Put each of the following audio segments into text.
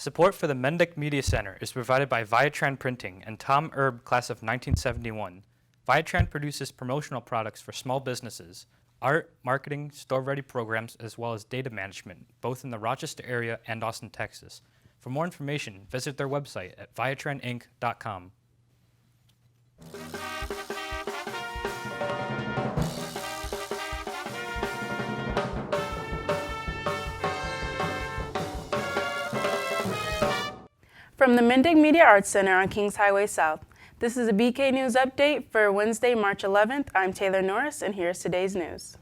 Support for the Mendick Media Center is provided by Viatran Printing and Tom Erb, class of 1971. Viatran produces promotional products for small businesses, art, marketing, store-ready programs, as well as data management, both in the Rochester area and Austin, Texas. For more information, visit their website at viatraninc.com. From the Mendick Media Arts Center on Kings Highway South, this is a BK News update for Wednesday, March 11th. I'm Taylor Norris, and here's today's news.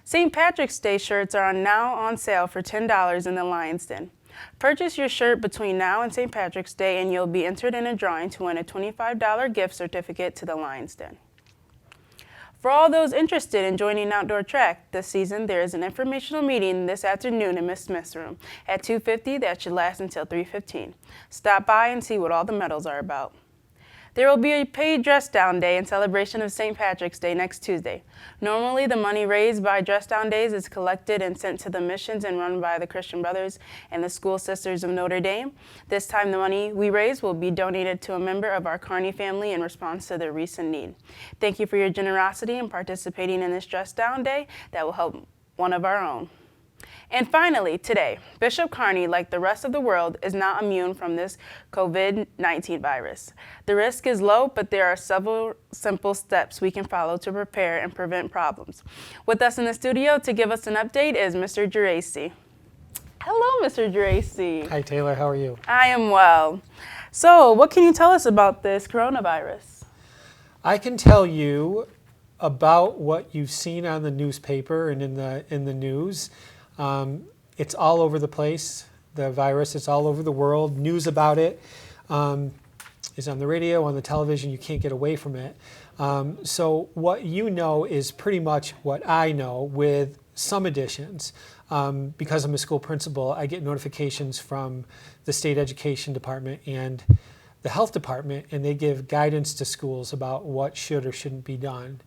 St. Patrick's Day shirts are now on sale for $10 in the Lions Den. Purchase your shirt between now and St. Patrick's Day, and you'll be entered in a drawing to win a $25 gift certificate to the Lions Den. For all those interested in joining outdoor track this season, there is an informational meeting this afternoon in Ms. Smith's room at 2:50 that should last until 3:15. Stop by and see what all the medals are about. There will be a paid dress down day in celebration of St. Patrick's Day next Tuesday. Normally, the money raised by dress down days is collected and sent to the missions and run by the Christian Brothers and the School Sisters of Notre Dame. This time, the money we raise will be donated to a member of our Carney family in response to their recent need. Thank you for your generosity in participating in this dress down day that will help one of our own. And finally, today, Bishop Kearney, like the rest of the world, is not immune from this COVID-19 virus. The risk is low, but there are several simple steps we can follow to prepare and prevent problems. With us in the studio to give us an update is Mr. Geraci. Hello, Mr. Geraci. Hi, Taylor. How are you? I am well. So, what can you tell us about this coronavirus? I can tell you about what you've seen on the newspaper and in the news. It's all over the place, the virus. It's all over the world. News about it is on the radio, on the television. You can't get away from it. So what you know is pretty much what I know, with some additions. Because I'm a school principal, I get notifications from the state education department and the health department, and they give guidance to schools about what should or shouldn't be done.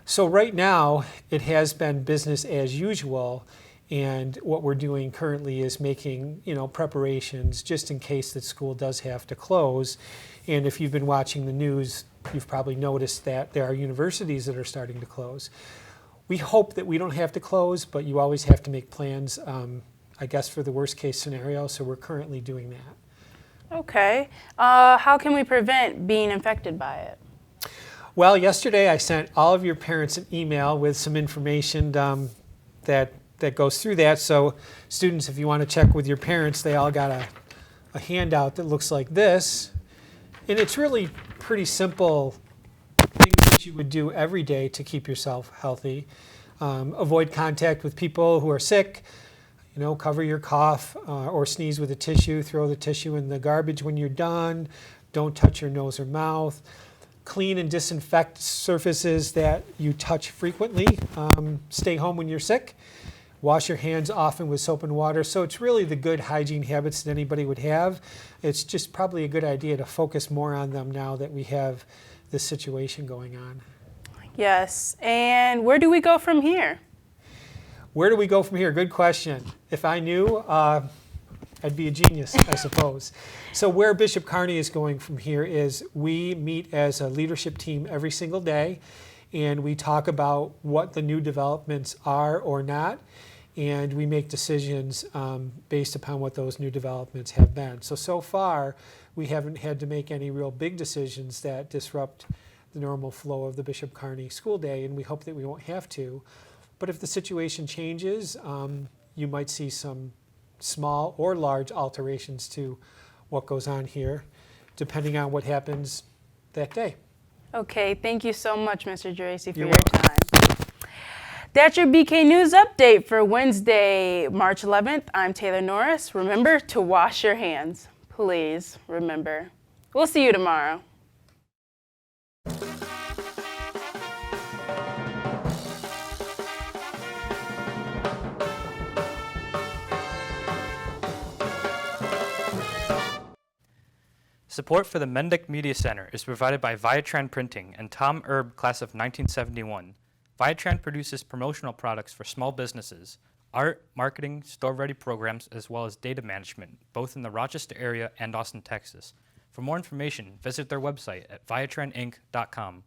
So right now, it has been business as usual. And what we're doing currently is making, preparations just in case that school does have to close. And if you've been watching the news, you've probably noticed that there are universities that are starting to close. We hope that we don't have to close, but you always have to make plans, I guess, for the worst case scenario. So we're currently doing that. Okay. How can we prevent being infected by it? Well, yesterday I sent all of your parents an email with some information that goes through that. So students, if you want to check with your parents, they all got a handout that looks like this. And it's really pretty simple things that you would do every day to keep yourself healthy. Avoid contact with people who are sick. Cover your cough or sneeze with a tissue. Throw the tissue in the garbage when you're done. Don't touch your nose or mouth. Clean and disinfect surfaces that you touch frequently. Stay home when you're sick. Wash your hands often with soap and water. So it's really the good hygiene habits that anybody would have. It's just probably a good idea to focus more on them now that we have this situation going on. Yes. And where do we go from here? Where do we go from here? Good question. If I knew, I'd be a genius, I suppose. So where Bishop Kearney is going from here is we meet as a leadership team every single day, and we talk about what the new developments are or not. And we make decisions based upon what those new developments have been. So far, we haven't had to make any real big decisions that disrupt the normal flow of the Bishop Kearney school day, and we hope that we won't have to. But if the situation changes, you might see some small or large alterations to what goes on here, depending on what happens that day. Okay, thank you so much, Mr. Geraci, for You're your welcome. time. That's your BK News update for Wednesday, March 11th. I'm Taylor Norris. Remember to wash your hands. Please remember. We'll see you tomorrow. Support for the Mendick Media Center is provided by Viatran Printing and Tom Erb, class of 1971. Viatran produces promotional products for small businesses, art, marketing, store-ready programs, as well as data management, both in the Rochester area and Austin, Texas. For more information, visit their website at viatraninc.com.